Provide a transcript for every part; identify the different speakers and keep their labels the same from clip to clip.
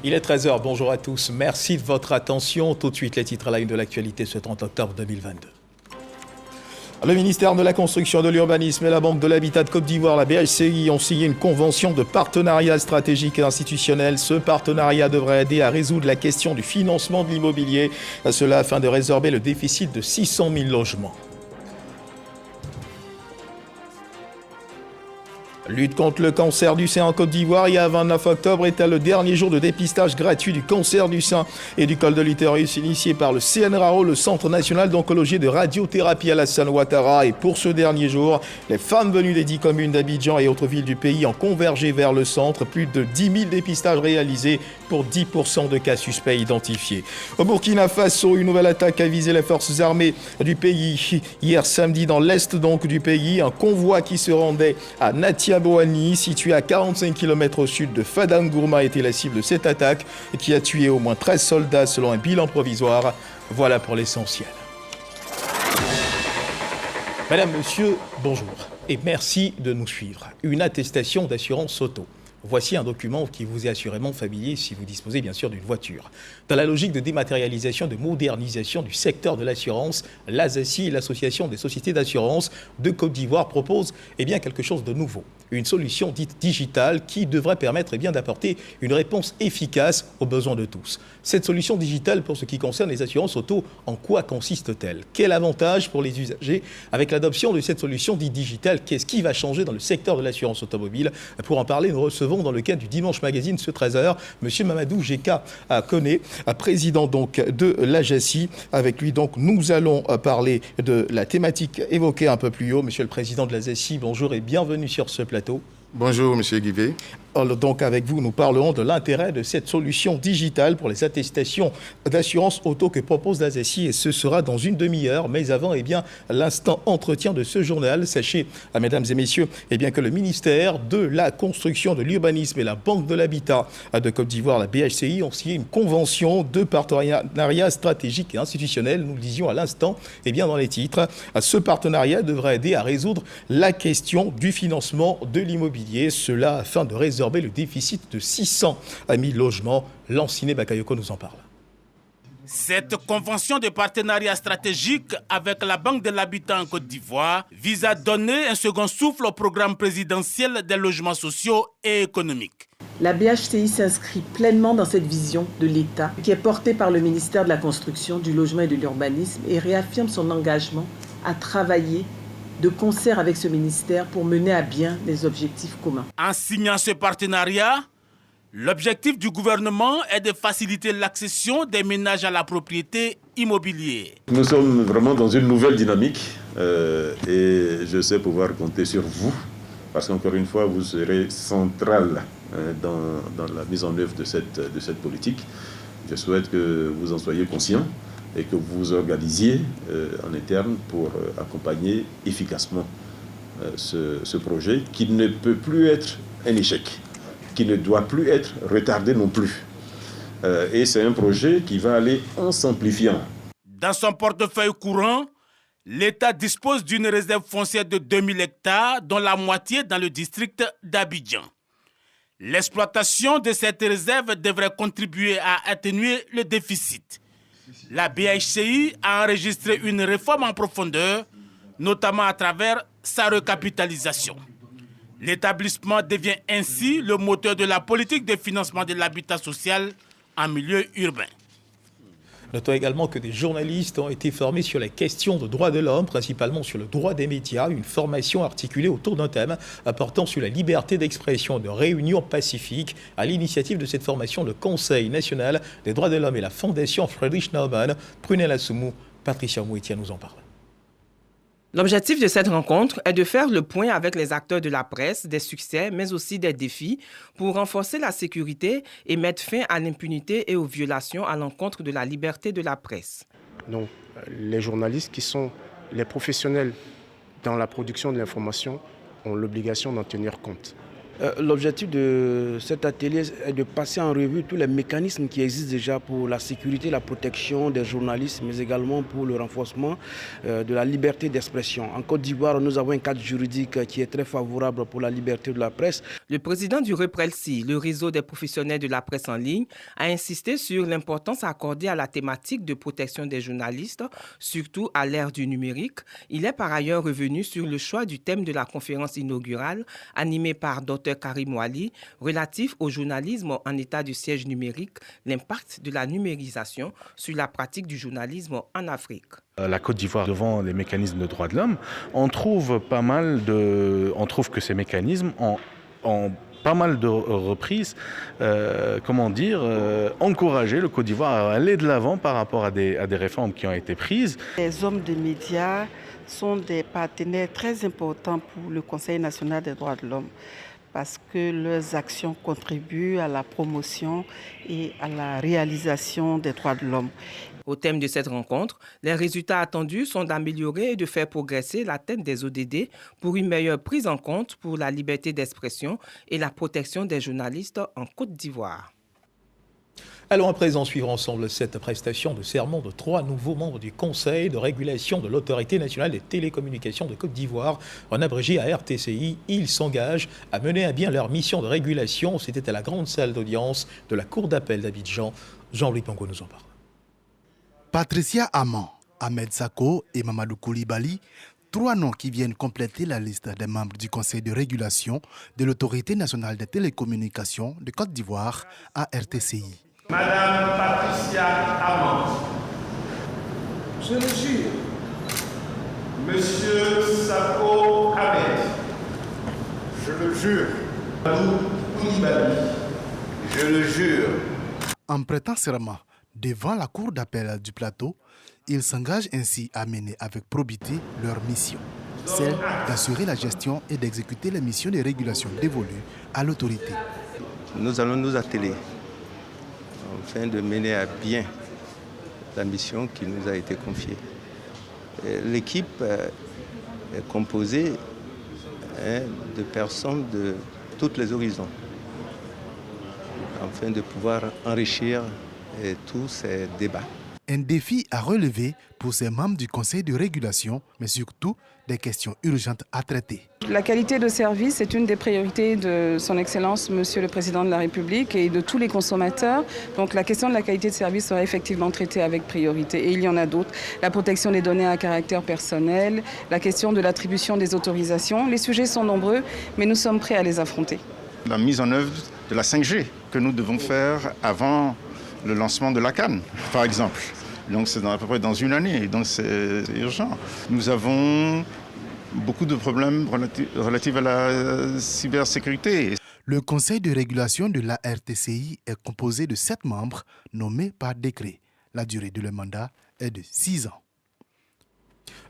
Speaker 1: Il est 13h, bonjour à tous, merci de votre attention. Tout de suite, les titres à la une de l'actualité ce 30 octobre 2022. Le ministère de la Construction, de l'Urbanisme et la Banque de l'Habitat de Côte d'Ivoire, la BHCI, ont signé une convention de partenariat stratégique et institutionnel. Ce partenariat devrait aider à résoudre la question du financement de l'immobilier, cela afin de résorber le déficit de 600 000 logements. Lutte contre le cancer du sein en Côte d'Ivoire. Hier, 29 octobre, était le dernier jour de dépistage gratuit du cancer du sein et du col de l'utérus initié par le CNRAO, le Centre national d'oncologie et de radiothérapie Alassane Ouattara. Et pour ce dernier jour, les femmes venues des 10 communes d'Abidjan et autres villes du pays ont convergé vers le centre. Plus de 10 000 dépistages réalisés pour 10% de cas suspects identifiés. Au Burkina Faso, une nouvelle attaque a visé les forces armées du pays. Hier samedi, dans l'est donc du pays, un convoi qui se rendait à Natiaboani, situé à 45 km au sud de Fadangourma, était la cible de cette attaque qui a tué au moins 13 soldats selon un bilan provisoire. Voilà pour l'essentiel. Madame, monsieur, bonjour et merci de nous suivre. Une attestation d'assurance auto. Voici un document qui vous est assurément familier si vous disposez bien sûr d'une voiture. Dans la logique de dématérialisation, de modernisation du secteur de l'assurance, l'ASACI, l'Association des sociétés d'assurance de Côte d'Ivoire, propose quelque chose de nouveau. Une solution dite digitale qui devrait permettre d'apporter une réponse efficace aux besoins de tous. Cette solution digitale, pour ce qui concerne les assurances auto, en quoi consiste-t-elle? Quel avantage pour les usagers avec l'adoption de cette solution dite digitale? Qu'est-ce qui va changer dans le secteur de l'assurance automobile? Pour en parler, nous recevons dans le cadre du Dimanche Magazine ce 13h, M. Mamadou Geka Koné, président donc de l'AJACI. Avec lui, donc, nous allons parler de la thématique évoquée un peu plus haut. Monsieur le président de l'AJACI, bonjour et bienvenue sur ce plateau.
Speaker 2: Bonjour, monsieur Guivet.
Speaker 1: Donc avec vous, nous parlerons de l'intérêt de cette solution digitale pour les attestations d'assurance auto que propose l'ASACI, et ce sera dans une demi-heure. Mais avant, l'instant entretien de ce journal. Sachez, mesdames et messieurs, que le ministère de la Construction, de l'Urbanisme et la Banque de l'Habitat de Côte d'Ivoire, la BHCI, ont signé une convention de partenariat stratégique et institutionnel. Nous le disions à l'instant, dans les titres. Ce partenariat devrait aider à résoudre la question du financement de l'immobilier, cela afin de résorber le déficit de 600 000 logements. Lanciné Bakayoko nous en parle.
Speaker 3: Cette convention de partenariat stratégique avec la Banque de l'Habitat en Côte d'Ivoire vise à donner un second souffle au programme présidentiel des logements sociaux et économiques.
Speaker 4: La BHCI s'inscrit pleinement dans cette vision de l'État qui est portée par le ministère de la Construction, du Logement et de l'Urbanisme et réaffirme son engagement à travailler de concert avec ce ministère pour mener à bien les objectifs communs.
Speaker 3: En signant ce partenariat, l'objectif du gouvernement est de faciliter l'accession des ménages à la propriété immobilière.
Speaker 5: Nous sommes vraiment dans une nouvelle dynamique et je sais pouvoir compter sur vous parce qu'encore une fois, vous serez central dans la mise en œuvre de cette politique. Je souhaite que vous en soyez conscients et que vous vous organisiez en interne pour accompagner efficacement ce projet qui ne peut plus être un échec, qui ne doit plus être retardé non plus. Et c'est un projet qui va aller en s'amplifiant.
Speaker 3: Dans son portefeuille courant, l'État dispose d'une réserve foncière de 2000 hectares, dont la moitié dans le district d'Abidjan. L'exploitation de cette réserve devrait contribuer à atténuer le déficit. La BHCI a enregistré une réforme en profondeur, notamment à travers sa recapitalisation. L'établissement devient ainsi le moteur de la politique de financement de l'habitat social en milieu urbain.
Speaker 1: Notons également que des journalistes ont été formés sur les questions de droits de l'homme, principalement sur le droit des médias, une formation articulée autour d'un thème portant sur la liberté d'expression et de réunion pacifique. À l'initiative de cette formation, le Conseil national des droits de l'homme et la Fondation Friedrich Naumann, Prunella Soumou, Patricia Mouetia nous en parle.
Speaker 6: L'objectif de cette rencontre est de faire le point avec les acteurs de la presse, des succès, mais aussi des défis, pour renforcer la sécurité et mettre fin à l'impunité et aux violations à l'encontre de la liberté de la presse.
Speaker 7: Donc, les journalistes qui sont les professionnels dans la production de l'information ont l'obligation d'en tenir compte. L'objectif de cet atelier est de passer en revue tous les mécanismes qui existent déjà pour la sécurité et la protection des journalistes, mais également pour le renforcement de la liberté d'expression. En Côte d'Ivoire, nous avons un cadre juridique qui est très favorable pour la liberté de la presse.
Speaker 6: Le président du REPRELSI, le réseau des professionnels de la presse en ligne, a insisté sur l'importance accordée à la thématique de protection des journalistes, surtout à l'ère du numérique. Il est par ailleurs revenu sur le choix du thème de la conférence inaugurale, animée par Dr Karim Ouali, relatif au journalisme en état de siège numérique, l'impact de la numérisation sur la pratique du journalisme en Afrique.
Speaker 2: La Côte d'Ivoire, devant les mécanismes de droits de l'homme, on trouve que ces mécanismes ont pas mal de reprises, encourager le Côte d'Ivoire à aller de l'avant par rapport à des réformes qui ont été prises.
Speaker 8: Les hommes de médias sont des partenaires très importants pour le Conseil national des droits de l'homme parce que leurs actions contribuent à la promotion et à la réalisation des droits de l'homme.
Speaker 6: Au thème de cette rencontre, les résultats attendus sont d'améliorer et de faire progresser l'atteinte des ODD pour une meilleure prise en compte pour la liberté d'expression et la protection des journalistes en Côte d'Ivoire.
Speaker 1: Allons à présent suivre ensemble cette prestation de serment de 3 nouveaux membres du Conseil de régulation de l'Autorité nationale des télécommunications de Côte d'Ivoire, en abrégé à RTCI. Ils s'engagent à mener à bien leur mission de régulation. C'était à la grande salle d'audience de la Cour d'appel d'Abidjan. Jean-Louis Pango nous en parle.
Speaker 9: Patricia Amman, Ahmed Sako et Mamadou Koulibaly, 3 noms qui viennent compléter la liste des membres du Conseil de régulation de l'Autorité nationale des télécommunications de Côte d'Ivoire à RTCI.
Speaker 10: Madame Patricia Amman, je le jure. Monsieur Sako Ahmed, je le jure. Mamadou Koulibaly, je le jure.
Speaker 9: En prêtant serment devant la Cour d'appel du plateau, ils s'engagent ainsi à mener avec probité leur mission, celle d'assurer la gestion et d'exécuter les missions de régulation dévolues à l'autorité.
Speaker 11: Nous allons nous atteler afin de mener à bien la mission qui nous a été confiée. L'équipe est composée de personnes de tous les horizons afin de pouvoir enrichir tous ces débats.
Speaker 9: Un défi à relever pour ces membres du Conseil de régulation, mais surtout des questions urgentes à traiter.
Speaker 12: La qualité de service est une des priorités de son Excellence, Monsieur le Président de la République, et de tous les consommateurs. Donc la question de la qualité de service sera effectivement traitée avec priorité. Et il y en a d'autres. La protection des données à caractère personnel, la question de l'attribution des autorisations. Les sujets sont nombreux, mais nous sommes prêts à les affronter.
Speaker 13: La mise en œuvre de la 5G que nous devons faire avant le lancement de la CAN, par exemple. Donc c'est à peu près dans 1 année, donc c'est urgent. Nous avons beaucoup de problèmes relatifs à la cybersécurité.
Speaker 9: Le Conseil de régulation de la RTCI est composé de 7 membres nommés par décret. La durée de leur mandat est de 6 ans.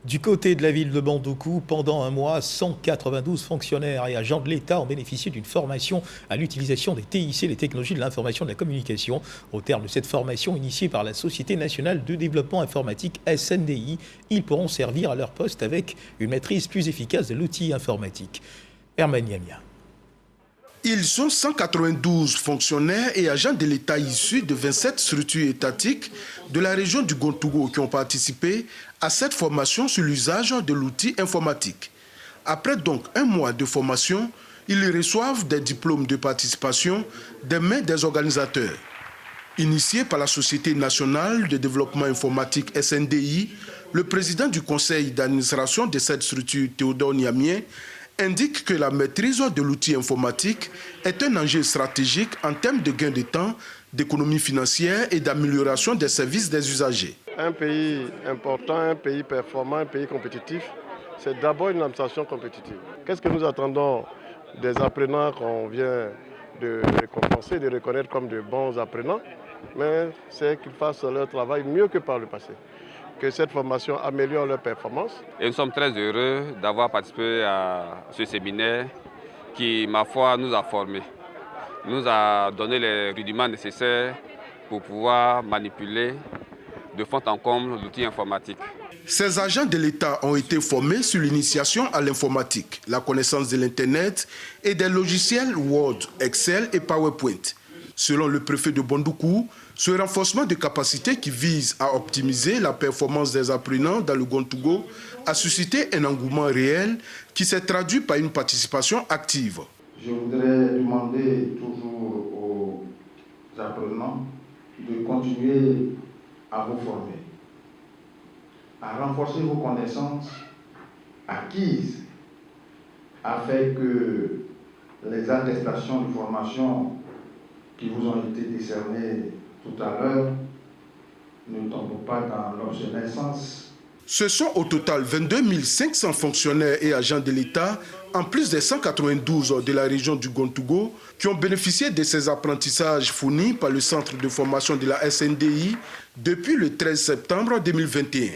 Speaker 1: Du côté de la ville de Bandoukou, pendant un mois, 192 fonctionnaires et agents de l'État ont bénéficié d'une formation à l'utilisation des TIC, les technologies de l'information et de la communication. Au terme de cette formation initiée par la Société nationale de développement informatique SNDI, ils pourront servir à leur poste avec une maîtrise plus efficace de l'outil informatique. Herman Yamia.
Speaker 14: Ils sont 192 fonctionnaires et agents de l'État issus de 27 structures étatiques de la région du Gontougo qui ont participé à cette formation sur l'usage de l'outil informatique. Après donc un mois de formation, ils reçoivent des diplômes de participation des mains des organisateurs. Initié par la Société nationale de développement informatique SNDI, le président du conseil d'administration de cette structure, Théodore Niamien, indique que la maîtrise de l'outil informatique est un enjeu stratégique en termes de gain de temps, d'économie financière et d'amélioration des services des usagers.
Speaker 15: Un pays important, un pays performant, un pays compétitif, c'est d'abord une administration compétitive. Qu'est-ce que nous attendons des apprenants qu'on vient de récompenser, de reconnaître comme de bons apprenants? Mais c'est qu'ils fassent leur travail mieux que par le passé, que cette formation améliore leur performance.
Speaker 16: Et nous sommes très heureux d'avoir participé à ce séminaire qui, ma foi, nous a formés, nous a donné les rudiments nécessaires pour pouvoir manipuler de fond en comble l'outil informatique.
Speaker 14: Ces agents de l'État ont été formés sur l'initiation à l'informatique, la connaissance de l'Internet et des logiciels Word, Excel et PowerPoint. Selon le préfet de Bondoukou, ce renforcement de capacités qui vise à optimiser la performance des apprenants dans le Gontougo a suscité un engouement réel qui s'est traduit par une participation active.
Speaker 17: Je voudrais demander toujours aux apprenants de continuer à vous former, à renforcer vos connaissances acquises afin que les attestations de formation qui vous ont été décernées tout à l'heure ne tombent pas dans l'obsolescence.
Speaker 14: Ce sont au total 22 500 fonctionnaires et agents de l'État, en plus des 192 de la région du Gontougo, qui ont bénéficié de ces apprentissages fournis par le centre de formation de la SNDI depuis le 13 septembre 2021.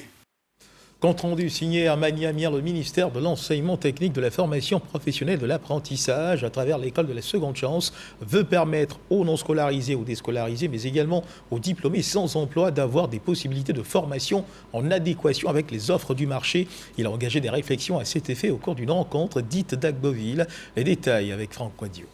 Speaker 1: Compte rendu signé à Maniamir, le ministère de l'Enseignement technique, de la formation professionnelle, de l'apprentissage, à travers l'école de la seconde chance, veut permettre aux non scolarisés ou déscolarisés, mais également aux diplômés sans emploi, d'avoir des possibilités de formation en adéquation avec les offres du marché. Il a engagé des réflexions à cet effet au cours d'une rencontre dite d'Agboville. Les détails avec Franck Quadio.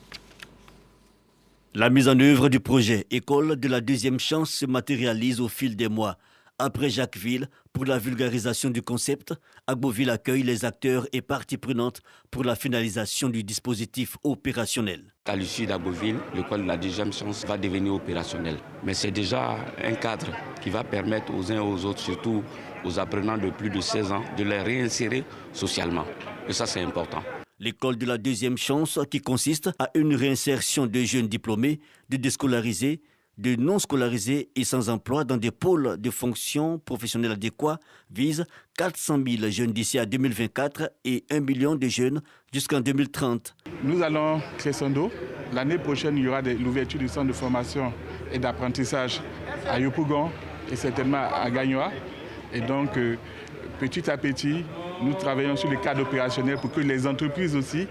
Speaker 18: La mise en œuvre du projet École de la deuxième chance se matérialise au fil des mois. Après Jacquesville, pour la vulgarisation du concept, Agboville accueille les acteurs et parties prenantes pour la finalisation du dispositif opérationnel.
Speaker 19: À l'issue d'Agboville, l'école de la deuxième chance va devenir opérationnelle. Mais c'est déjà un cadre qui va permettre aux uns et aux autres, surtout aux apprenants de plus de 16 ans, de les réinsérer socialement. Et ça, c'est important.
Speaker 18: L'école de la deuxième chance, qui consiste à une réinsertion de jeunes diplômés, de déscolarisés, de non-scolarisés et sans emploi dans des pôles de fonction professionnelle adéquats, vise 400 000 jeunes d'ici à 2024 et 1 million de jeunes jusqu'en 2030.
Speaker 20: Nous allons crescendo. L'année prochaine, il y aura l'ouverture du centre de formation et d'apprentissage à Yopougon et certainement à Gagnoa. Et donc, petit à petit, nous travaillons sur le cadre opérationnel pour que les entreprises aussi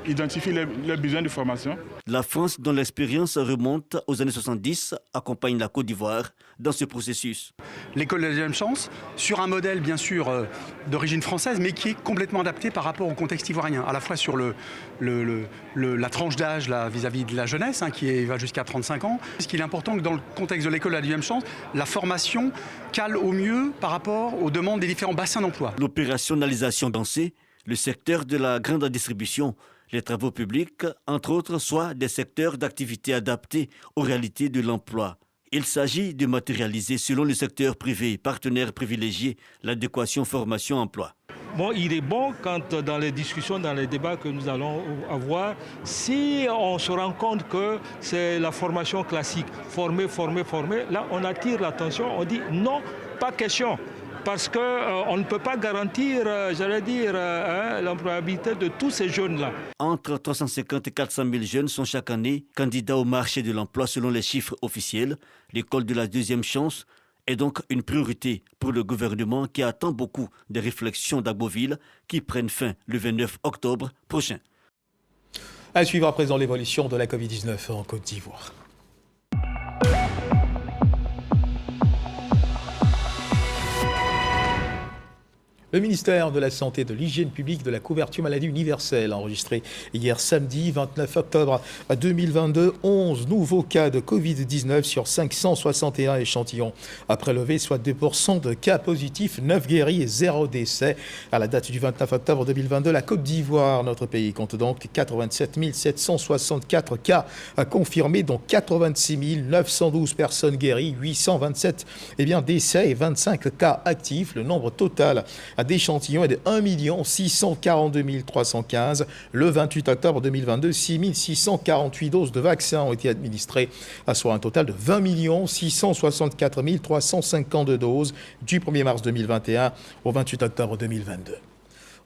Speaker 20: identifient leurs besoins de formation.
Speaker 18: La France, dont l'expérience remonte aux années 70, accompagne la Côte d'Ivoire dans ce processus.
Speaker 21: L'école de la deuxième chance, sur un modèle bien sûr d'origine française, mais qui est complètement adapté par rapport au contexte ivoirien, à la fois sur la tranche d'âge vis-à-vis de la jeunesse, qui va jusqu'à 35 ans. Ce qui est important que dans le contexte de l'école de la deuxième chance, la formation cale au mieux par rapport aux demandes des différents bassins d'emploi.
Speaker 18: L'opérationnalisation dansée, le secteur de la grande distribution, les travaux publics, entre autres, soit des secteurs d'activité adaptés aux réalités de l'emploi. Il s'agit de matérialiser, selon le secteur privé, partenaire privilégié, l'adéquation formation-emploi.
Speaker 22: Bon, il est bon quand dans les discussions, dans les débats que nous allons avoir, si on se rend compte que c'est la formation classique, former, là on attire l'attention, on dit non, pas question. Parce qu'on ne peut pas garantir, l'employabilité de tous ces jeunes-là.
Speaker 18: Entre 350 et 400 000 jeunes sont chaque année candidats au marché de l'emploi selon les chiffres officiels. L'école de la deuxième chance est donc une priorité pour le gouvernement qui attend beaucoup des réflexions d'Agboville qui prennent fin le 29 octobre prochain.
Speaker 1: À suivre à présent l'évolution de la Covid-19 en Côte d'Ivoire. Le ministère de la Santé, de l'Hygiène publique, de la couverture maladie universelle a enregistré hier samedi 29 octobre 2022 11 nouveaux cas de Covid-19 sur 561 échantillons à prélever, soit 2% de cas positifs, 9 guéris et 0 décès. À la date du 29 octobre 2022, la Côte d'Ivoire, notre pays, compte donc 87 764 cas confirmés, dont 86 912 personnes guéries, 827 décès et 25 cas actifs. Le nombre total d'échantillons est de 1 642 315. Le 28 octobre 2022, 6 648 doses de vaccins ont été administrées, soit un total de 20 664 352 doses du 1er mars 2021 au 28 octobre 2022.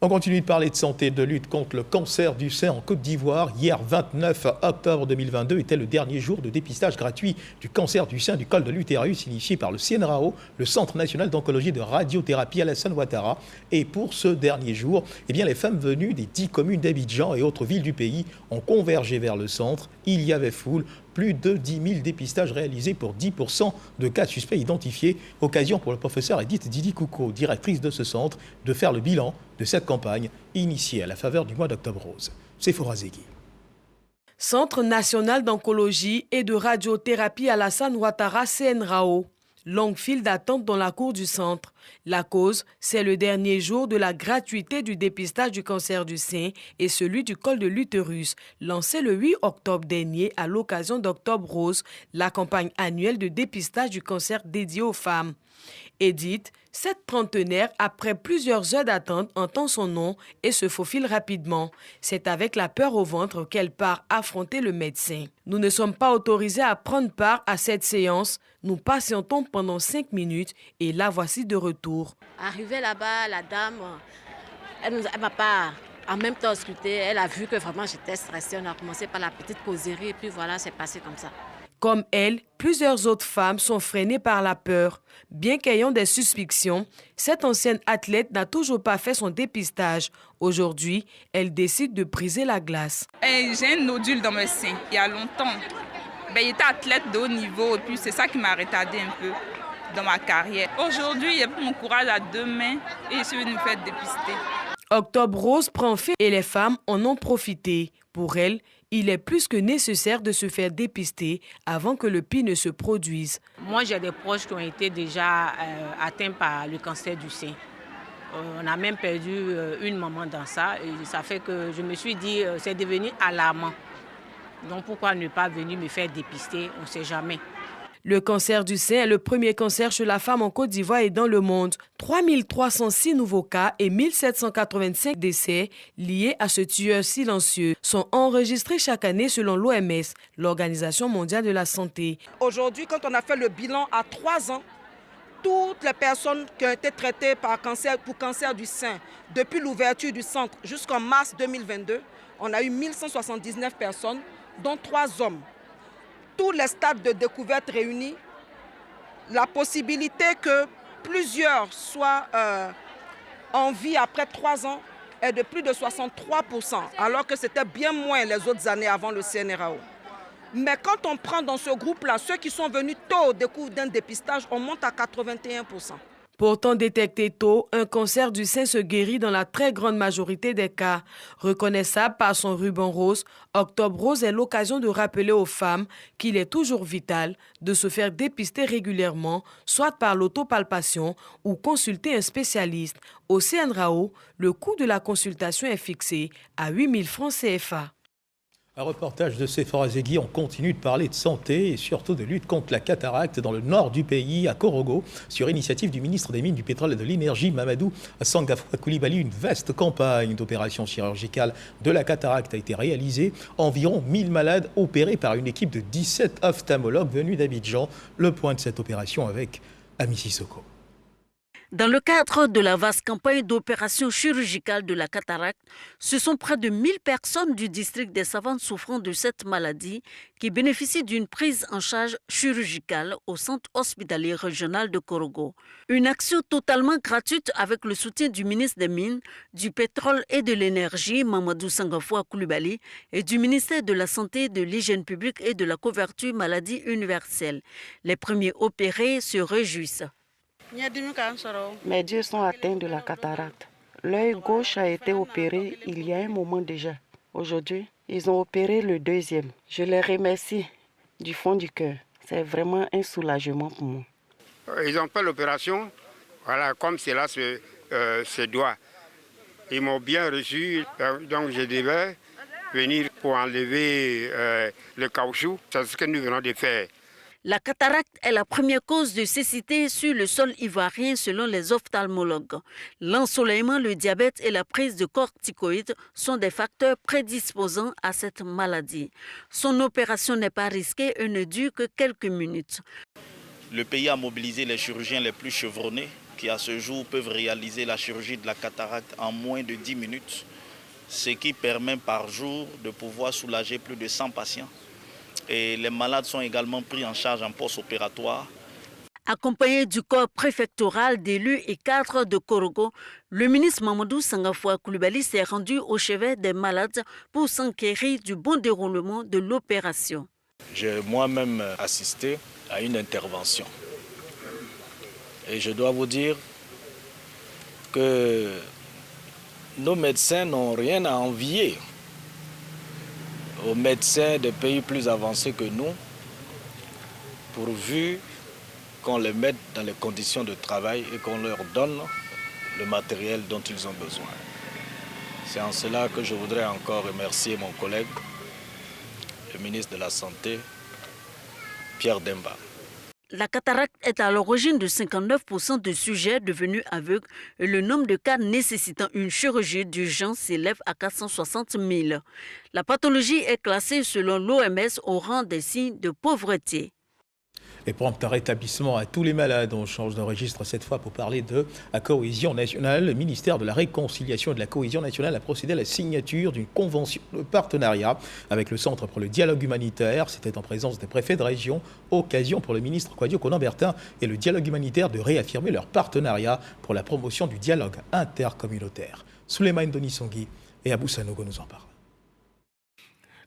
Speaker 1: On continue de parler de santé, de lutte contre le cancer du sein en Côte d'Ivoire. Hier, 29 octobre 2022, était le dernier jour de dépistage gratuit du cancer du sein du col de l'utérus, initié par le CNRAO, le Centre national d'oncologie de radiothérapie Alassane Ouattara. Et pour ce dernier jour, les femmes venues des 10 communes d'Abidjan et autres villes du pays ont convergé vers le centre il y avait foule. Plus de 10 000 dépistages réalisés pour 10% de cas suspects identifiés. Occasion pour le professeur Edith Didi Kouko, directrice de ce centre, de faire le bilan de cette campagne initiée à la faveur du mois d'Octobre Rose. Sephora Zegui.
Speaker 4: Centre national d'oncologie et de radiothérapie Alassane Ouattara CNRAO. Longue file d'attente dans la cour du centre. La cause, c'est le dernier jour de la gratuité du dépistage du cancer du sein et celui du col de l'utérus, lancé le 8 octobre dernier à l'occasion d'Octobre Rose, la campagne annuelle de dépistage du cancer dédiée aux femmes. Edith, cette trentenaire, après plusieurs heures d'attente, entend son nom et se faufile rapidement. C'est avec la peur au ventre qu'elle part affronter le médecin. Nous ne sommes pas autorisés à prendre part à cette séance. Nous patientons pendant 5 minutes et la voici de retour.
Speaker 5: Arrivée là-bas, la dame, elle m'a pas en même temps scruté. Elle a vu que vraiment j'étais stressée. On a commencé par la petite causerie et puis voilà, c'est passé comme ça.
Speaker 4: Comme elle, plusieurs autres femmes sont freinées par la peur. Bien qu'ayant des suspicions, cette ancienne athlète n'a toujours pas fait son dépistage. Aujourd'hui, elle décide de briser la glace.
Speaker 23: J'ai un nodule dans mes seins il y a longtemps. J'étais athlète de haut niveau et puis c'est ça qui m'a retardé un peu dans ma carrière. Aujourd'hui, j'ai pris mon courage à 2 mains et je suis venue me faire dépister.
Speaker 4: Octobre Rose prend fin et les femmes en ont profité. Pour elles, il est plus que nécessaire de se faire dépister avant que le pire ne se produise.
Speaker 5: Moi, j'ai des proches qui ont été déjà atteints par le cancer du sein. On a même perdu une maman dans ça et ça fait que je me suis dit c'est devenu alarmant. Donc pourquoi ne pas venir me faire dépister? On ne sait jamais.
Speaker 4: Le cancer du sein est le premier cancer chez la femme en Côte d'Ivoire et dans le monde. 3306 nouveaux cas et 1785 décès liés à ce tueur silencieux sont enregistrés chaque année selon l'OMS, l'Organisation mondiale de la santé.
Speaker 24: Aujourd'hui, quand on a fait le bilan à 3 ans, toutes les personnes qui ont été traitées pour cancer du sein depuis l'ouverture du centre jusqu'en mars 2022, on a eu 1179 personnes, dont 3 hommes. Tous les stades de découverte réunis, la possibilité que plusieurs soient en vie après 3 ans est de plus de 63%, alors que c'était bien moins les autres années avant le CNRAO. Mais quand on prend dans ce groupe-là, ceux qui sont venus tôt au découvre d'un dépistage, on monte à 81%.
Speaker 4: Pourtant détecté tôt, un cancer du sein se guérit dans la très grande majorité des cas. Reconnaissable par son ruban rose, Octobre Rose est l'occasion de rappeler aux femmes qu'il est toujours vital de se faire dépister régulièrement, soit par l'autopalpation ou consulter un spécialiste. Au CNRAO, le coût de la consultation est fixé à 8 000 francs CFA.
Speaker 1: Un reportage de Sephora Zegui, on continue de parler de santé et surtout de lutte contre la cataracte dans le nord du pays, à Korogo, sur initiative du ministre des Mines, du Pétrole et de l'Énergie, Mamadou Sangafoua Coulibaly. Une vaste campagne d'opérations chirurgicales de la cataracte a été réalisée. Environ 1000 malades opérés par une équipe de 17 ophtalmologues venus d'Abidjan. Le point de cette opération avec Ami Sissoko.
Speaker 25: Dans le cadre de la vaste campagne d'opérations chirurgicales de la cataracte, ce sont près de 1000 personnes du district des Savannes souffrant de cette maladie qui bénéficient d'une prise en charge chirurgicale au centre hospitalier régional de Korogo. Une action totalement gratuite avec le soutien du ministre des Mines, du Pétrole et de l'Énergie, Mamadou Sangafoua Coulibaly, et du ministère de la Santé, de l'Hygiène publique et de la couverture maladie universelle. Les premiers opérés se réjouissent.
Speaker 26: Mes yeux sont atteints de la cataracte. L'œil gauche a été opéré il y a un moment déjà. Aujourd'hui, ils ont opéré le 2e. Je les remercie du fond du cœur. C'est vraiment un soulagement pour moi.
Speaker 27: Ils ont fait l'opération, voilà, comme cela se doit. Ils m'ont bien reçu, donc je devais venir pour enlever le caoutchouc. C'est ce que nous venons de faire.
Speaker 25: La cataracte est la première cause de cécité sur le sol ivoirien selon les ophtalmologues. L'ensoleillement, le diabète et la prise de corticoïdes sont des facteurs prédisposants à cette maladie. Son opération n'est pas risquée et ne dure que quelques minutes.
Speaker 28: Le pays a mobilisé les chirurgiens les plus chevronnés qui à ce jour peuvent réaliser la chirurgie de la cataracte en moins de 10 minutes, ce qui permet par jour de pouvoir soulager plus de 100 patients. Et les malades sont également pris en charge en post-opératoire.
Speaker 25: Accompagné du corps préfectoral d'élus et cadres de Korogo, le ministre Mamadou Sangafoua Coulibaly s'est rendu au chevet des malades pour s'enquérir du bon déroulement de l'opération.
Speaker 2: J'ai moi-même assisté à une intervention. Et je dois vous dire que nos médecins n'ont rien à envier aux médecins des pays plus avancés que nous, pourvu qu'on les mette dans les conditions de travail et qu'on leur donne le matériel dont ils ont besoin. C'est en cela que je voudrais encore remercier mon collègue, le ministre de la Santé, Pierre Demba.
Speaker 25: La cataracte est à l'origine de 59% de sujets devenus aveugles et le nombre de cas nécessitant une chirurgie d'urgence s'élève à 460 000. La pathologie est classée selon l'OMS au rang des signes de pauvreté.
Speaker 1: Et prompt rétablissement à tous les malades. On change de registre cette fois pour parler de la cohésion nationale. Le ministère de la Réconciliation et de la Cohésion nationale a procédé à la signature d'une convention de partenariat avec le Centre pour le dialogue humanitaire. C'était en présence des préfets de région. Occasion pour le ministre Kouadio Konan-Bertin et le dialogue humanitaire de réaffirmer leur partenariat pour la promotion du dialogue intercommunautaire. Souleymane Denisongui et Abou Sanogo nous en parlent.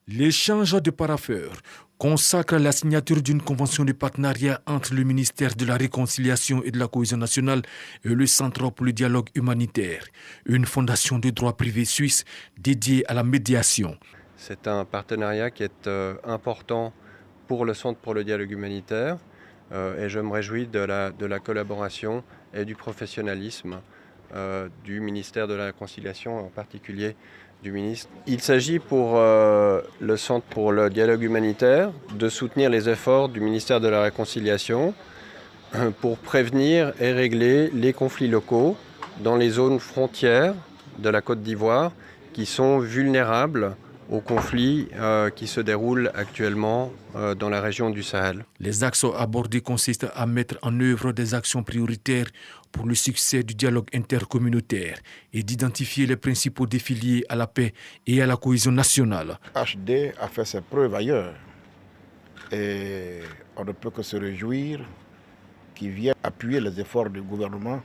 Speaker 3: L'échange de parapheurs consacre la signature d'une convention de partenariat entre le ministère de la Réconciliation et de la Cohésion nationale et le Centre pour le dialogue humanitaire, une fondation de droit privé suisse dédiée à la médiation.
Speaker 6: C'est un partenariat qui est important pour le Centre pour le dialogue humanitaire et je me réjouis de la collaboration et du professionnalisme du ministère de la Réconciliation, en particulier du ministre. Il s'agit pour le Centre pour le dialogue humanitaire de soutenir les efforts du ministère de la Réconciliation pour prévenir et régler les conflits locaux dans les zones frontières de la Côte d'Ivoire qui sont vulnérables aux conflits qui se déroulent actuellement dans la région du Sahel.
Speaker 3: Les axes abordés consistent à mettre en œuvre des actions prioritaires pour le succès du dialogue intercommunautaire et d'identifier les principaux défis liés à la paix et à la cohésion nationale.
Speaker 17: HD a fait ses preuves ailleurs et on ne peut que se réjouir qu'il vienne appuyer les efforts du gouvernement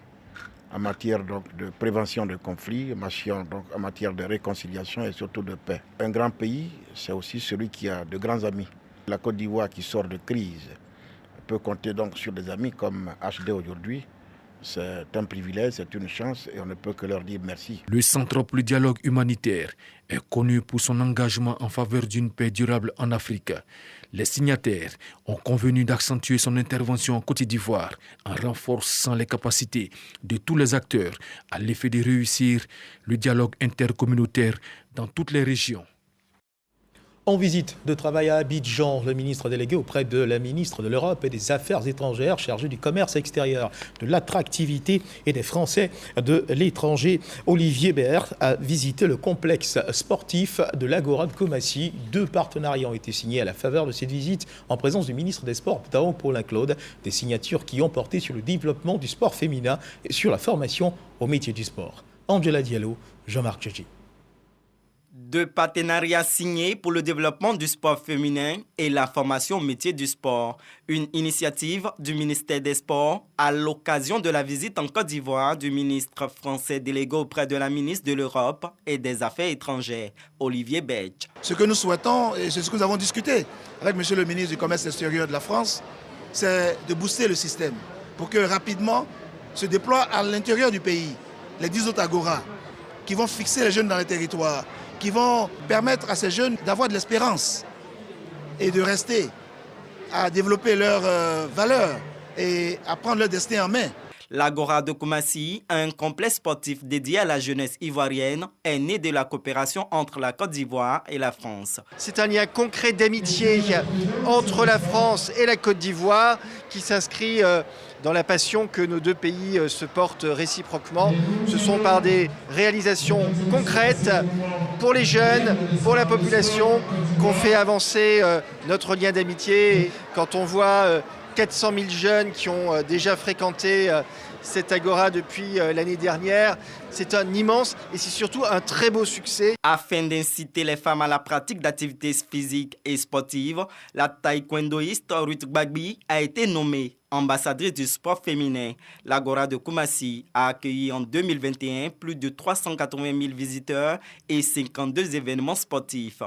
Speaker 17: en matière donc, de prévention de conflits, en matière de réconciliation et surtout de paix. Un grand pays, c'est aussi celui qui a de grands amis. La Côte d'Ivoire qui sort de crise peut compter donc sur des amis comme HD aujourd'hui. C'est un privilège, c'est une chance et on ne peut que leur dire merci.
Speaker 3: Le Centre pour le dialogue humanitaire est connu pour son engagement en faveur d'une paix durable en Afrique. Les signataires ont convenu d'accentuer son intervention en Côte d'Ivoire en renforçant les capacités de tous les acteurs à l'effet de réussir le dialogue intercommunautaire dans toutes les régions.
Speaker 1: En visite de travail à Abidjan, le ministre délégué auprès de la ministre de l'Europe et des Affaires étrangères chargé du commerce extérieur, de l'attractivité et des Français de l'étranger, Olivier Bert, a visité le complexe sportif de l'Agora de Koumassi. 2 partenariats ont été signés à la faveur de cette visite en présence du ministre des Sports, Tao Paulin-Claude. Des signatures qui ont porté sur le développement du sport féminin et sur la formation au métier du sport. Angela Diallo, Jean-Marc Djedji.
Speaker 7: 2 partenariats signés pour le développement du sport féminin et la formation au métier du sport. Une initiative du ministère des Sports à l'occasion de la visite en Côte d'Ivoire du ministre français délégué auprès de la ministre de l'Europe et des Affaires étrangères, Olivier Bert.
Speaker 8: Ce que nous souhaitons, et c'est ce que nous avons discuté avec M. le ministre du Commerce extérieur de la France, c'est de booster le système pour que rapidement se déploient à l'intérieur du pays les 10 autres agoras qui vont fixer les jeunes dans les territoires, qui vont permettre à ces jeunes d'avoir de l'espérance et de rester, à développer leurs valeurs et à prendre leur destin en main.
Speaker 7: L'Agora de Koumassi, un complexe sportif dédié à la jeunesse ivoirienne, est né de la coopération entre la Côte d'Ivoire et la France.
Speaker 10: C'est un lien concret d'amitié entre la France et la Côte d'Ivoire qui s'inscrit dans la passion que nos 2 pays se portent réciproquement. Ce sont par des réalisations concrètes pour les jeunes, pour la population, qu'on fait avancer notre lien d'amitié. Quand on voit 400 000 jeunes qui ont déjà fréquenté cette agora depuis l'année dernière. C'est un immense et c'est surtout un très beau succès.
Speaker 7: Afin d'inciter les femmes à la pratique d'activités physiques et sportives, la taekwondoïste Ruth Gbagbi a été nommée ambassadrice du sport féminin. L'agora de Koumassi a accueilli en 2021 plus de 380 000 visiteurs et 52 événements sportifs.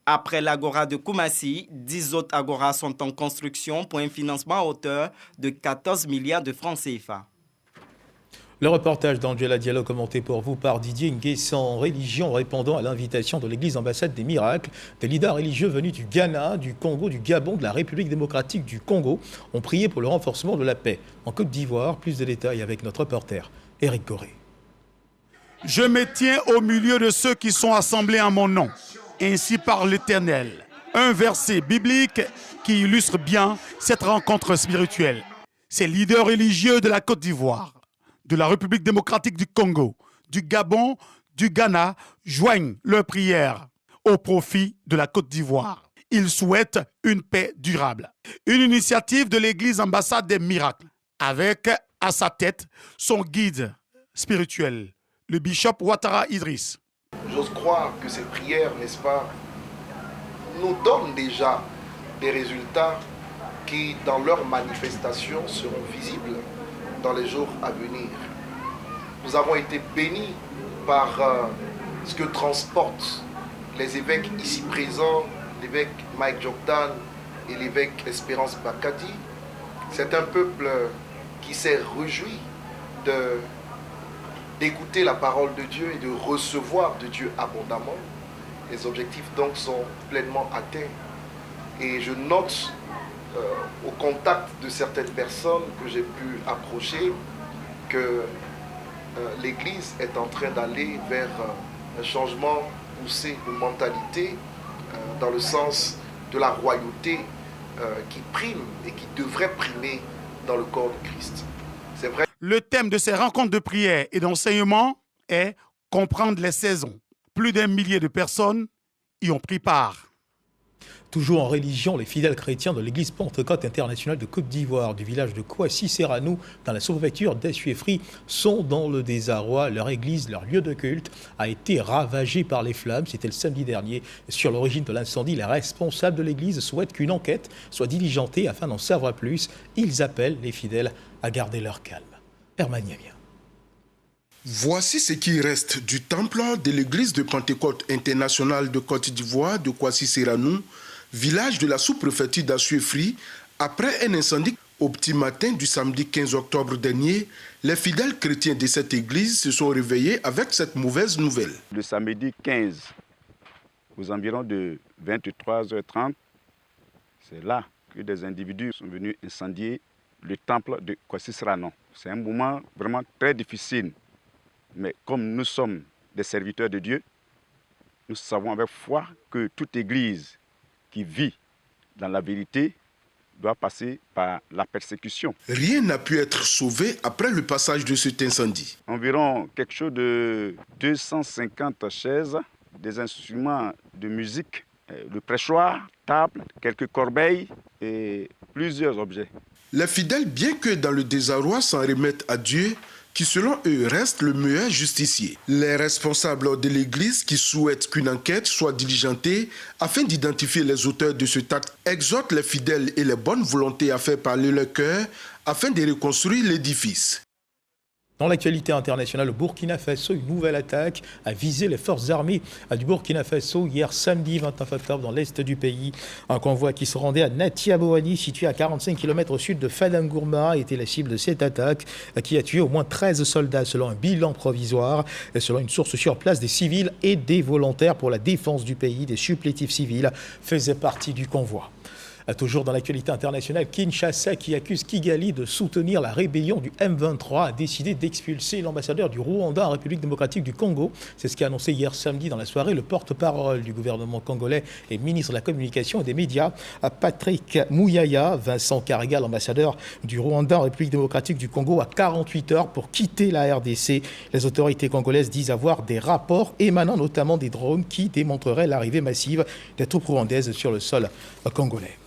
Speaker 7: Après l'agora de Koumassi, 10 autres agoras sont en construction pour un financement à hauteur de 14 milliards de francs CFA.
Speaker 1: Le reportage d'Angela Diallo commenté pour vous par Didier Nguessan. Religion répondant à l'invitation de l'église ambassade des miracles, des leaders religieux venus du Ghana, du Congo, du Gabon, de la République démocratique du Congo ont prié pour le renforcement de la paix. En Côte d'Ivoire, plus de détails avec notre reporter Éric Goré.
Speaker 9: Je me tiens au milieu de ceux qui sont assemblés en mon nom. Ainsi parle l'Éternel. Un verset biblique qui illustre bien cette rencontre spirituelle. Ces leaders religieux de la Côte d'Ivoire, de la République démocratique du Congo, du Gabon, du Ghana joignent leurs prières au profit de la Côte d'Ivoire. Ils souhaitent une paix durable. Une initiative de l'église ambassade des miracles, avec à sa tête son guide spirituel, le bishop Ouattara Idriss.
Speaker 11: J'ose croire que ces prières, n'est-ce pas, nous donnent déjà des résultats qui, dans leur manifestation, seront visibles dans les jours à venir. Nous avons été bénis par ce que transportent les évêques ici présents, l'évêque Mike Jordan et l'évêque Espérance Bakadi. C'est un peuple qui s'est réjoui d'écouter la parole de Dieu et de recevoir de Dieu abondamment. Les objectifs donc sont pleinement atteints. Et je note au contact de certaines personnes que j'ai pu approcher que l'Église est en train d'aller vers un changement poussé de mentalité dans le sens de la royauté qui prime et qui devrait primer dans le corps de Christ. C'est vrai.
Speaker 9: Le thème de ces rencontres de prière et d'enseignement est « Comprendre les saisons ». Plus d'1 millier de personnes y ont pris part.
Speaker 1: Toujours en religion, les fidèles chrétiens de l'église Pentecôte internationale de Côte d'Ivoire du village de Kouassi-Serranou dans la sous-préfecture d'Essuiefry sont dans le désarroi. Leur église, leur lieu de culte, a été ravagé par les flammes. C'était le samedi dernier. Sur l'origine de l'incendie, les responsables de l'église souhaitent qu'une enquête soit diligentée afin d'en savoir plus. Ils appellent les fidèles à garder leur calme. Herman Yamia.
Speaker 12: Voici ce qui reste du temple de l'église de Pentecôte internationale de Côte d'Ivoire de Kouassi-Serranou, village de la sous-préfecture d'Essuiefry, après un incendie. Au petit matin du samedi 15 octobre dernier, les fidèles chrétiens de cette église se sont réveillés avec cette mauvaise nouvelle.
Speaker 13: Le samedi 15, aux environs de 23h30, c'est là que des individus sont venus incendier le temple de Kouassi-Serranou. C'est un moment vraiment très difficile. Mais comme nous sommes des serviteurs de Dieu, nous savons avec foi que toute église qui vit dans la vérité doit passer par la persécution.
Speaker 12: Rien n'a pu être sauvé après le passage de cet incendie.
Speaker 13: Environ quelque chose de 250 chaises, des instruments de musique, le pressoir, table, quelques corbeilles et plusieurs objets.
Speaker 12: Les fidèles, bien que dans le désarroi, s'en remettent à Dieu, qui selon eux reste le meilleur justicier. Les responsables de l'Église qui souhaitent qu'une enquête soit diligentée afin d'identifier les auteurs de cet acte exhortent les fidèles et les bonnes volontés à faire parler leur cœur afin de reconstruire l'édifice.
Speaker 1: Dans l'actualité internationale, au Burkina Faso, une nouvelle attaque a visé les forces armées du Burkina Faso hier samedi 29 octobre dans l'est du pays. Un convoi qui se rendait à Natiaboani, situé à 45 km au sud de Fadangourma, était la cible de cette attaque qui a tué au moins 13 soldats selon un bilan provisoire. Et selon une source sur place, des civils et des volontaires pour la défense du pays, des supplétifs civils, faisaient partie du convoi. Toujours dans l'actualité internationale, Kinshasa, qui accuse Kigali de soutenir la rébellion du M23, a décidé d'expulser l'ambassadeur du Rwanda en République démocratique du Congo. C'est ce qu'a annoncé hier samedi dans la soirée le porte-parole du gouvernement congolais et ministre de la Communication et des Médias, Patrick Mouyaya. Vincent Karega, l'ambassadeur du Rwanda en République démocratique du Congo, a 48 heures pour quitter la RDC. Les autorités congolaises disent avoir des rapports émanant notamment des drones qui démontreraient l'arrivée massive des troupes rwandaises sur le sol congolais.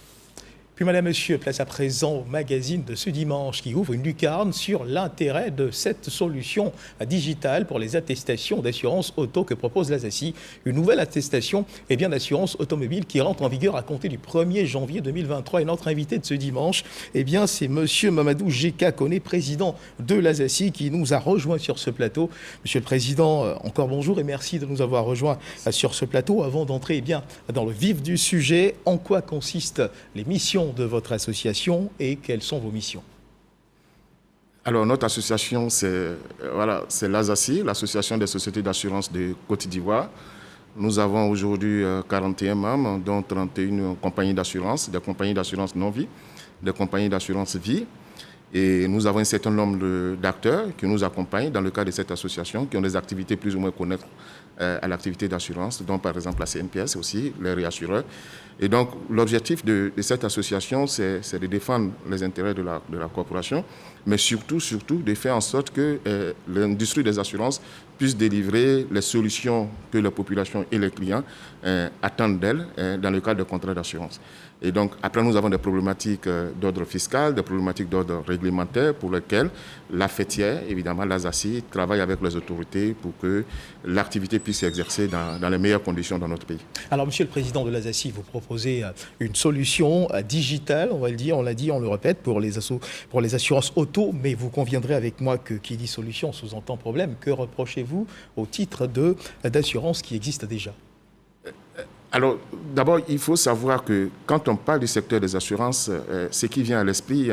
Speaker 1: Puis madame, monsieur, place à présent au magazine de ce dimanche qui ouvre une lucarne sur l'intérêt de cette solution digitale pour les attestations d'assurance auto que propose l'ASACI. Une nouvelle attestation d'assurance automobile qui rentre en vigueur à compter du 1er janvier 2023. Et notre invité de ce dimanche, c'est monsieur Mamadou Géka Koné, président de l'ASACI, qui nous a rejoint sur ce plateau. Monsieur le Président, encore bonjour et merci de nous avoir rejoints sur ce plateau. Avant d'entrer dans le vif du sujet, en quoi consistent les missions de votre association et quelles sont vos missions?
Speaker 17: Alors, notre association, c'est l'ASACI, l'Association des sociétés d'assurance de Côte d'Ivoire. Nous avons aujourd'hui 41 membres, dont 31 compagnies d'assurance, des compagnies d'assurance non-vie, des compagnies d'assurance vie. Et nous avons un certain nombre d'acteurs qui nous accompagnent dans le cadre de cette association, qui ont des activités plus ou moins connexes à l'activité d'assurance, dont par exemple la CNPS aussi, les réassureurs. Et donc l'objectif de cette association, c'est de défendre les intérêts de la corporation, mais surtout de faire en sorte que l'industrie des assurances puisse délivrer les solutions que la population et les clients attendent d'elle dans le cadre de contrats d'assurance. Et donc, après, nous avons des problématiques d'ordre fiscal, des problématiques d'ordre réglementaire pour lesquelles la fêtière, évidemment, l'ASACI, travaille avec les autorités pour que l'activité puisse s'exercer dans les meilleures conditions dans notre pays.
Speaker 1: Alors, Monsieur le Président de l'ASACI, vous proposez une solution digitale, on va le dire, on l'a dit, on le répète, pour les assurances auto, mais vous conviendrez avec moi que qui dit solution sous-entend problème. Que reprochez-vous au titre d'assurance qui existe déjà?
Speaker 17: Alors, d'abord, il faut savoir que quand on parle du secteur des assurances, ce qui vient à l'esprit,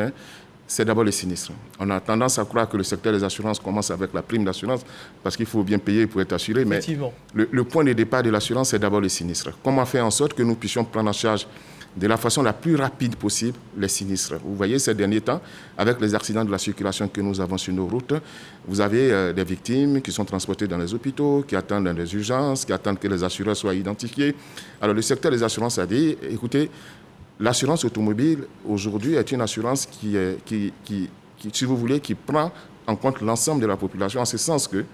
Speaker 17: c'est d'abord les sinistres. On a tendance à croire que le secteur des assurances commence avec la prime d'assurance parce qu'il faut bien payer pour être assuré. Mais le point de départ de l'assurance, c'est d'abord les sinistres. Comment faire en sorte que nous puissions prendre en charge de la façon la plus rapide possible les sinistres. Vous voyez, ces derniers temps, avec les accidents de la circulation que nous avons sur nos routes, vous avez des victimes qui sont transportées dans les hôpitaux, qui attendent dans les urgences, qui attendent que les assureurs soient identifiés. Alors le secteur des assurances a dit, écoutez, l'assurance automobile aujourd'hui est une assurance qui, si vous voulez, qui prend en compte l'ensemble de la population, en ce sens que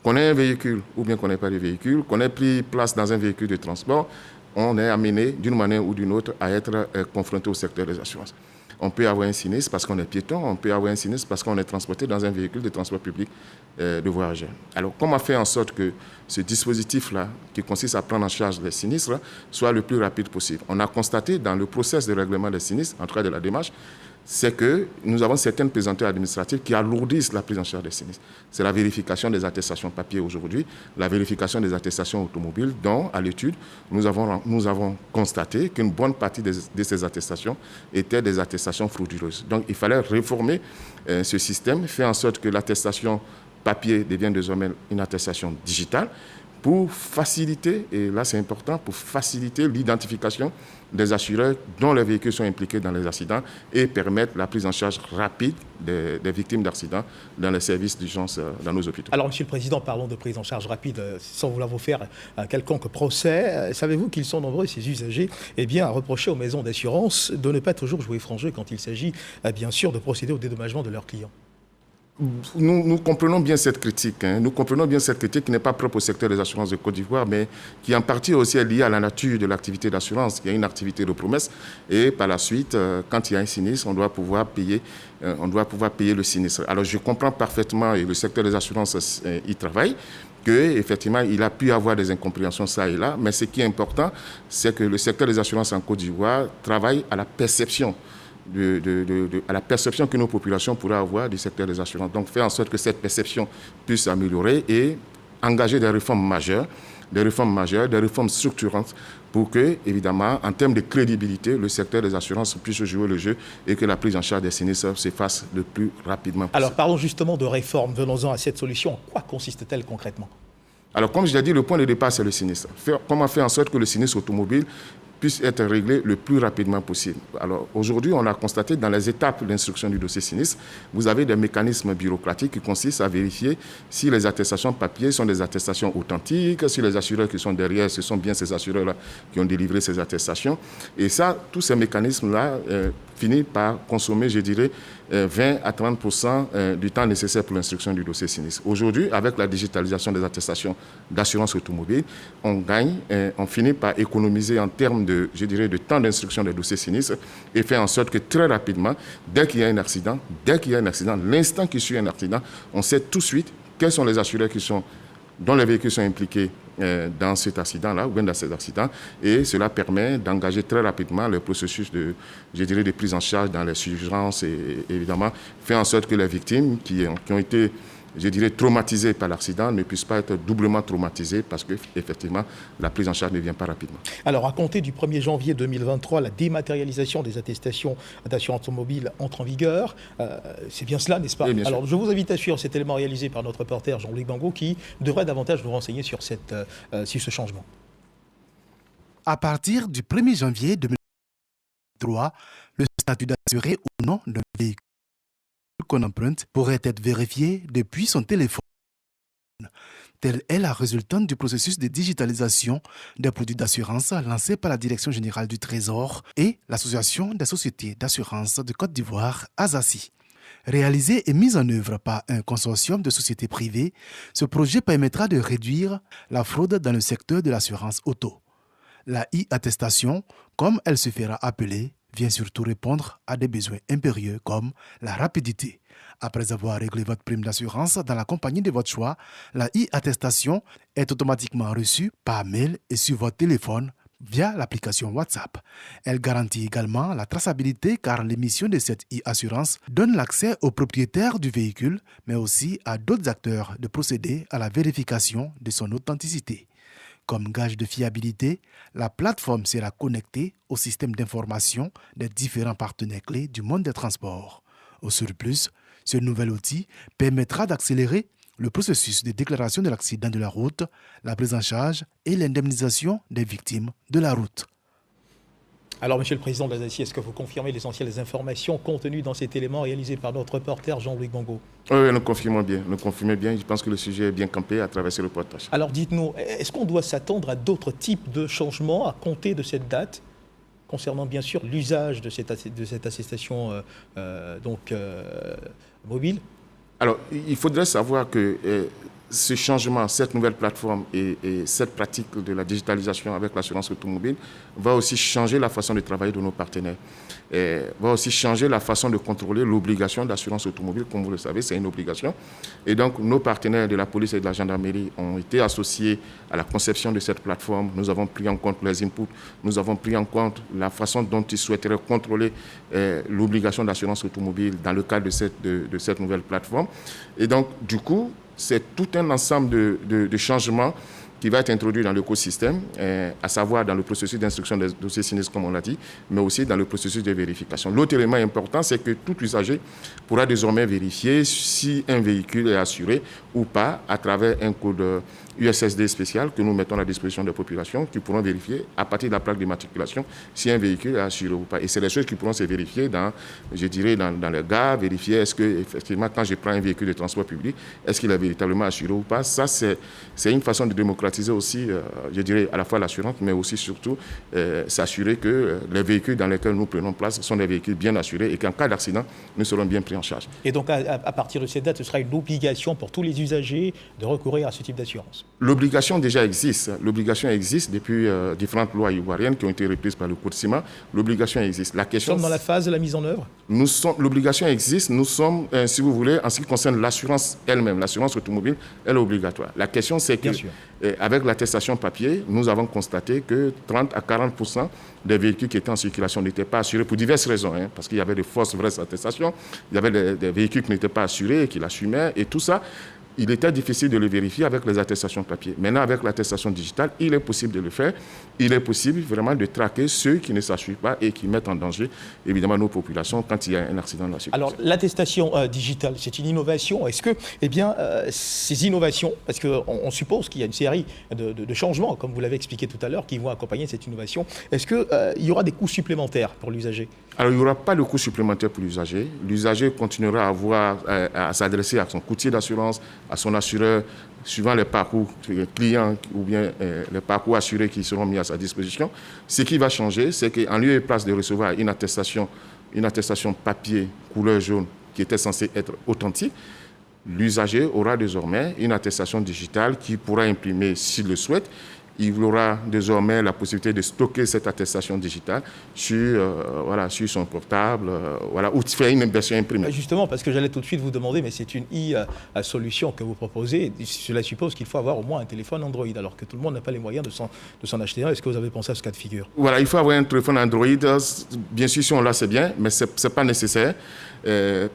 Speaker 17: qu'on ait un véhicule ou bien qu'on n'ait pas de véhicule, qu'on ait pris place dans un véhicule de transport, on est amené d'une manière ou d'une autre à être confronté au secteur des assurances. On peut avoir un sinistre parce qu'on est piéton, on peut avoir un sinistre parce qu'on est transporté dans un véhicule de transport public de voyageurs. Alors, comment faire en sorte que ce dispositif-là, qui consiste à prendre en charge les sinistres, soit le plus rapide possible? On a constaté dans le processus de règlement des sinistres, en tout cas de la démarche, c'est que nous avons certaines pesanteurs administratives qui alourdissent la prise en charge des sinistres. C'est la vérification des attestations papier aujourd'hui, la vérification des attestations automobiles, dont, à l'étude, nous avons constaté qu'une bonne partie de ces attestations étaient des attestations frauduleuses. Donc, il fallait réformer ce système, faire en sorte que l'attestation papier devienne désormais une attestation digitale, pour faciliter, et là c'est important, pour faciliter l'identification des assureurs dont les véhicules sont impliqués dans les accidents et permettre la prise en charge rapide des victimes d'accidents dans les services d'urgence dans nos hôpitaux.
Speaker 1: Alors, Monsieur le Président, parlons de prise en charge rapide, sans vouloir vous faire un quelconque procès. Savez-vous qu'ils sont nombreux, ces usagers, à reprocher aux maisons d'assurance de ne pas toujours jouer franc jeu quand il s'agit, bien sûr, de procéder au dédommagement de leurs clients?
Speaker 17: Nous comprenons bien cette critique. Nous comprenons bien cette critique qui n'est pas propre au secteur des assurances de Côte d'Ivoire, mais qui en partie aussi est liée à la nature de l'activité d'assurance. Il y a une activité de promesse et par la suite, quand il y a un sinistre, on doit pouvoir payer le sinistre. Alors je comprends parfaitement, et le secteur des assurances y travaille, qu'effectivement, il a pu avoir des incompréhensions ça et là, mais ce qui est important, c'est que le secteur des assurances en Côte d'Ivoire travaille à la perception à la perception que nos populations pourraient avoir du secteur des assurances. Donc, faire en sorte que cette perception puisse s'améliorer et engager des réformes majeures, des réformes structurantes pour que, évidemment, en termes de crédibilité, le secteur des assurances puisse jouer le jeu et que la prise en charge des sinistres se fasse le plus rapidement possible.
Speaker 1: Alors, parlons justement de réforme. Venons-en à cette solution. En quoi consiste-t-elle concrètement?
Speaker 17: Alors, comme je l'ai dit, le point de départ, c'est le sinistre. Comment faire en sorte que le sinistre automobile puisse être réglé le plus rapidement possible. Alors aujourd'hui, on a constaté dans les étapes d'instruction du dossier sinistre, vous avez des mécanismes bureaucratiques qui consistent à vérifier si les attestations papier sont des attestations authentiques, si les assureurs qui sont derrière, ce sont bien ces assureurs-là qui ont délivré ces attestations. Et ça, tous ces mécanismes-là finissent par consommer, je dirais, 20 à 30% du temps nécessaire pour l'instruction du dossier sinistre. Aujourd'hui, avec la digitalisation des attestations d'assurance automobile, on gagne, on finit par économiser en termes
Speaker 12: de temps d'instruction des dossiers sinistres et faire en sorte que très rapidement, dès qu'il y a un accident, l'instant qu'il suit un accident, on sait tout de suite quels sont les assurés dont les véhicules sont impliqués dans cet accident-là ou bien dans ces accidents, et cela permet d'engager très rapidement le processus de prise en charge dans les urgences et évidemment faire en sorte que les victimes qui ont été traumatisés par l'accident ne puissent pas être doublement traumatisés parce qu'effectivement, la prise en charge ne vient pas rapidement.
Speaker 1: Alors, à compter du 1er janvier 2023, la dématérialisation des attestations d'assurance automobile entre en vigueur. C'est bien cela, n'est-ce pas?
Speaker 12: Oui, bien sûr.
Speaker 1: Alors, je vous invite à suivre cet élément réalisé par notre reporter Jean-Louis Bango qui devrait davantage nous renseigner sur ce changement.
Speaker 14: À partir du 1er janvier 2023, le statut d'assuré ou non d'un véhicule qu'on emprunte pourrait être vérifié depuis son téléphone. Telle est la résultante du processus de digitalisation des produits d'assurance lancé par la Direction générale du Trésor et l'Association des sociétés d'assurance de Côte d'Ivoire, ASACI. Réalisé et mis en œuvre par un consortium de sociétés privées, ce projet permettra de réduire la fraude dans le secteur de l'assurance auto. La e-attestation, comme elle se fera appeler, vient surtout répondre à des besoins impérieux comme la rapidité. Après avoir réglé votre prime d'assurance dans la compagnie de votre choix, la e-attestation est automatiquement reçue par mail et sur votre téléphone via l'application WhatsApp. Elle garantit également la traçabilité car l'émission de cette e-assurance donne l'accès aux propriétaires du véhicule, mais aussi à d'autres acteurs de procéder à la vérification de son authenticité. Comme gage de fiabilité, la plateforme sera connectée au système d'information des différents partenaires clés du monde des transports. Au surplus, ce nouvel outil permettra d'accélérer le processus de déclaration de l'accident de la route, la prise en charge et l'indemnisation des victimes de la route.
Speaker 1: Alors, Monsieur le Président de l'ASACI, est-ce que vous confirmez l'essentiel des informations contenues dans cet élément réalisé par notre reporter Jean-Louis Bango?
Speaker 12: Oui, nous confirmons bien. Je pense que le sujet est bien campé à travers ce reportage.
Speaker 1: Alors, dites-nous, est-ce qu'on doit s'attendre à d'autres types de changements à compter de cette date, concernant bien sûr l'usage de cette attestation mobile?
Speaker 12: Alors, il faudrait savoir que ce changement, cette nouvelle plateforme et cette pratique de la digitalisation avec l'assurance automobile va aussi changer la façon de travailler de nos partenaires. Va aussi changer la façon de contrôler l'obligation d'assurance automobile. Comme vous le savez, c'est une obligation. Et donc, nos partenaires de la police et de la gendarmerie ont été associés à la conception de cette plateforme. Nous avons pris en compte les inputs. Nous avons pris en compte la façon dont ils souhaiteraient contrôler l'obligation d'assurance automobile dans le cadre de cette nouvelle plateforme. Et donc, du coup, c'est tout un ensemble de changements qui va être introduit dans l'écosystème, à savoir dans le processus d'instruction des dossiers sinistres, comme on l'a dit, mais aussi dans le processus de vérification. L'autre élément important, c'est que tout usager pourra désormais vérifier si un véhicule est assuré ou pas à travers un code USSD spécial que nous mettons à la disposition des populations qui pourront vérifier à partir de la plaque d'immatriculation si un véhicule est assuré ou pas. Et c'est des choses qui pourront se vérifier dans les gares, vérifier est-ce que, effectivement, quand je prends un véhicule de transport public, est-ce qu'il est véritablement assuré ou pas. Ça, c'est une façon de démocratiser aussi, à la fois l'assurance, mais aussi surtout s'assurer que les véhicules dans lesquels nous prenons place sont des véhicules bien assurés et qu'en cas d'accident, nous serons bien pris en charge.
Speaker 1: Et donc, à partir de cette date, ce sera une obligation pour tous les usagers de recourir à ce type d'assurance?
Speaker 12: L'obligation déjà existe. L'obligation existe depuis différentes lois ivoiriennes qui ont été reprises par le Code CIMA. L'obligation existe. La question,
Speaker 1: nous sommes dans la phase de la mise en œuvre?
Speaker 12: L'obligation existe. Nous sommes, si vous voulez, en ce qui concerne l'assurance elle-même, l'assurance automobile, elle est obligatoire. La question, c'est que, avec l'attestation papier, nous avons constaté que 30 à 40% des véhicules qui étaient en circulation n'étaient pas assurés pour diverses raisons. Parce qu'il y avait de fausses vraies attestations, il y avait des véhicules qui n'étaient pas assurés et qui l'assumaient, et tout ça. Il était difficile de le vérifier avec les attestations papier. Maintenant, avec l'attestation digitale, il est possible de le faire. Il est possible vraiment de traquer ceux qui ne s'assurent pas et qui mettent en danger, évidemment, nos populations quand il y a un accident dans la circulation.
Speaker 1: Alors, l'attestation digitale, c'est une innovation. Est-ce que, ces innovations, parce qu'on suppose qu'il y a une série de changements, comme vous l'avez expliqué tout à l'heure, qui vont accompagner cette innovation, est-ce qu'il y aura des coûts supplémentaires pour l'usager?
Speaker 12: Alors, il n'y aura pas de coûts supplémentaires pour l'usager. L'usager continuera à s'adresser à son courtier d'assurance, à son assureur, suivant les parcours clients ou bien les parcours assurés qui seront mis à sa disposition. Ce qui va changer, c'est qu'en lieu et place de recevoir une attestation papier couleur jaune qui était censée être authentique, l'usager aura désormais une attestation digitale qui pourra imprimer s'il le souhaite il aura désormais la possibilité de stocker cette attestation digitale sur son portable, ou de faire une version imprimée.
Speaker 1: Justement, parce que j'allais tout de suite vous demander, mais c'est une solution que vous proposez. Cela suppose qu'il faut avoir au moins un téléphone Android, alors que tout le monde n'a pas les moyens de s'en acheter un. Est-ce que vous avez pensé à ce cas de figure?
Speaker 12: Voilà, il faut avoir un téléphone Android. Bien sûr, si on l'a, c'est bien, mais ce n'est pas nécessaire.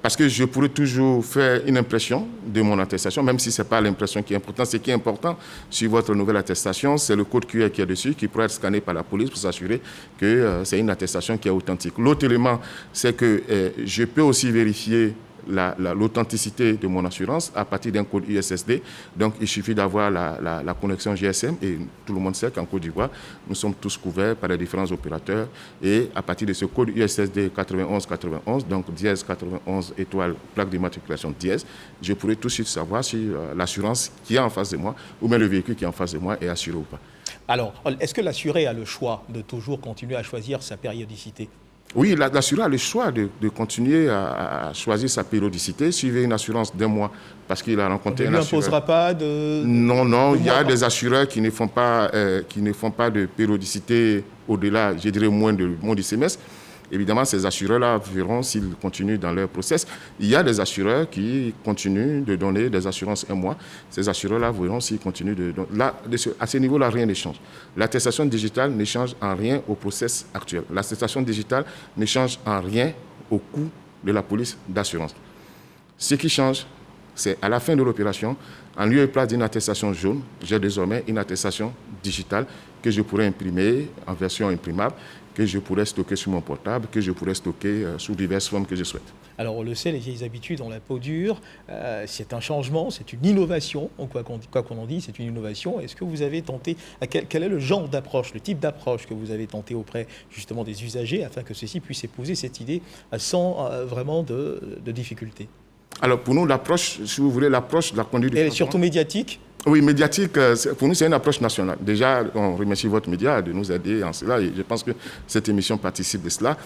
Speaker 12: Parce que je pourrais toujours faire une impression de mon attestation, même si ce n'est pas l'impression qui est importante. Ce qui est important sur votre nouvelle attestation, c'est le code QR qui est dessus, qui pourrait être scanné par la police pour s'assurer que c'est une attestation qui est authentique. L'autre élément, c'est que je peux aussi vérifier l'authenticité de mon assurance à partir d'un code USSD. Donc, il suffit d'avoir la connexion GSM et tout le monde sait qu'en Côte d'Ivoire, nous sommes tous couverts par les différents opérateurs et à partir de ce code USSD 9191, donc dièse 91 étoile plaque d'immatriculation dièse, je pourrais tout de suite savoir si l'assurance qui est en face de moi ou bien le véhicule qui est en face de moi est assuré ou pas.
Speaker 1: Alors, est-ce que l'assuré a le choix de toujours continuer à choisir sa périodicité?
Speaker 12: Oui, l'assureur a le choix de continuer à choisir sa périodicité. Suivez une assurance d'un mois parce qu'il a rencontré un assureur.
Speaker 1: On ne lui imposera pas de...
Speaker 12: Non, il y a des assureurs qui ne font pas de périodicité au-delà, je dirais, moins du semestre. Évidemment, ces assureurs-là verront s'ils continuent dans leur process. Il y a des assureurs qui continuent de donner des assurances un mois. Ces assureurs-là verront s'ils continuent de donner. Là, à ce niveau-là, rien ne change. L'attestation digitale ne change en rien au process actuel. L'attestation digitale ne change en rien au coût de la police d'assurance. Ce qui change, c'est à la fin de l'opération, en lieu et place d'une attestation jaune, j'ai désormais une attestation digitale que je pourrais imprimer en version imprimable, que je pourrais stocker sur mon portable, que je pourrais stocker sous diverses formes que je souhaite.
Speaker 1: Alors on le sait, les vieilles habitudes ont la peau dure, c'est un changement, c'est une innovation, quoi qu'on en dise, c'est une innovation. Est-ce que vous avez tenté, quel est le genre d'approche, le type d'approche que vous avez tenté auprès justement des usagers afin que ceux-ci puissent épouser cette idée sans vraiment de difficultés?
Speaker 12: Alors pour nous, l'approche, si vous voulez, l'approche de la conduite du
Speaker 1: changement. Et surtout médiatique? Oui,
Speaker 12: médiatique, pour nous, c'est une approche nationale. Déjà, on remercie votre média de nous aider en cela et je pense que cette émission participe de cela.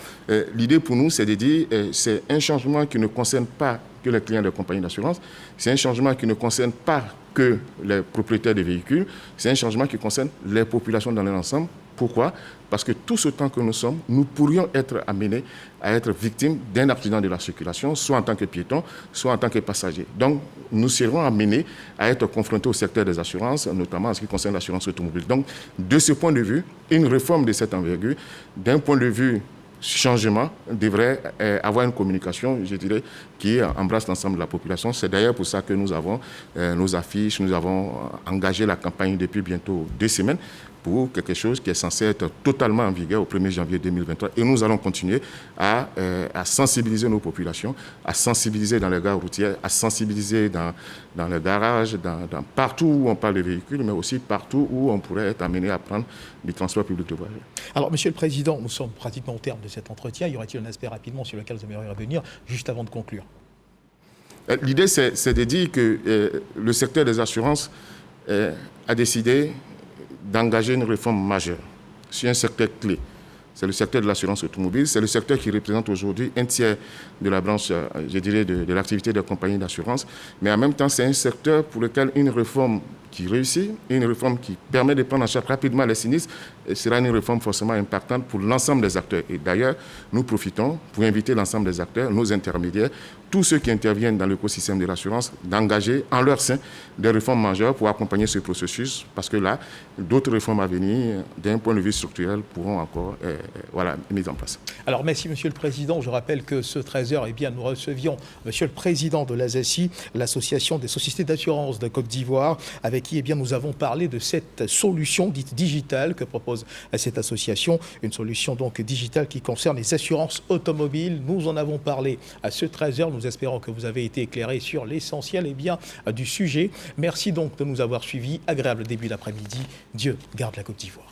Speaker 12: L'idée pour nous, c'est de dire c'est un changement qui ne concerne pas que les clients des compagnies d'assurance, c'est un changement qui ne concerne pas que les propriétaires de véhicules, c'est un changement qui concerne les populations dans leur ensemble. Pourquoi? Parce que tout ce temps que nous sommes, nous pourrions être amenés à être victimes d'un accident de la circulation, soit en tant que piéton, soit en tant que passager. Donc, nous serons amenés à être confrontés au secteur des assurances, notamment en ce qui concerne l'assurance automobile. Donc, de ce point de vue, une réforme de cette envergure, d'un point de vue changement, devrait avoir une communication, je dirais, qui embrasse l'ensemble de la population. C'est d'ailleurs pour ça que nous avons nos affiches, nous avons engagé la campagne depuis bientôt 2 semaines pour quelque chose qui est censé être totalement en vigueur au 1er janvier 2023. Et nous allons continuer à sensibiliser nos populations, à sensibiliser dans les gares routières, à sensibiliser dans les garages, dans partout où on parle de véhicules, mais aussi partout où on pourrait être amené à prendre du transport public de voyageurs.
Speaker 1: Alors, Monsieur le Président, nous sommes pratiquement au terme de cet entretien. Y aurait-il un aspect rapidement sur lequel vous aimeriez revenir, juste avant de conclure?
Speaker 12: L'idée, c'est de dire que le secteur des assurances a décidé d'engager une réforme majeure sur un secteur clé. C'est le secteur de l'assurance automobile. C'est le secteur qui représente aujourd'hui un tiers de la branche, je dirais, de l'activité des compagnies d'assurance. Mais en même temps, c'est un secteur pour lequel une réforme qui réussit, une réforme qui permet de prendre en charge rapidement les sinistres, sera une réforme forcément impactante pour l'ensemble des acteurs. Et d'ailleurs, nous profitons pour inviter l'ensemble des acteurs, nos intermédiaires, tous ceux qui interviennent dans l'écosystème de l'assurance, d'engager en leur sein des réformes majeures pour accompagner ce processus, parce que là, d'autres réformes à venir, d'un point de vue structurel, pourront encore être mises en place.
Speaker 1: Alors, merci, Monsieur le Président. Je rappelle que ce 13h, eh bien, nous recevions Monsieur le Président de l'ASACI, l'Association des sociétés d'assurance de Côte d'Ivoire, avec qui nous avons parlé de cette solution dite digitale que propose cette association, une solution donc digitale qui concerne les assurances automobiles. Nous en avons parlé à ce 13h. Nous espérons que vous avez été éclairés sur l'essentiel du sujet. Merci donc de nous avoir suivis. Agréable début d'après-midi. Dieu garde la Côte d'Ivoire.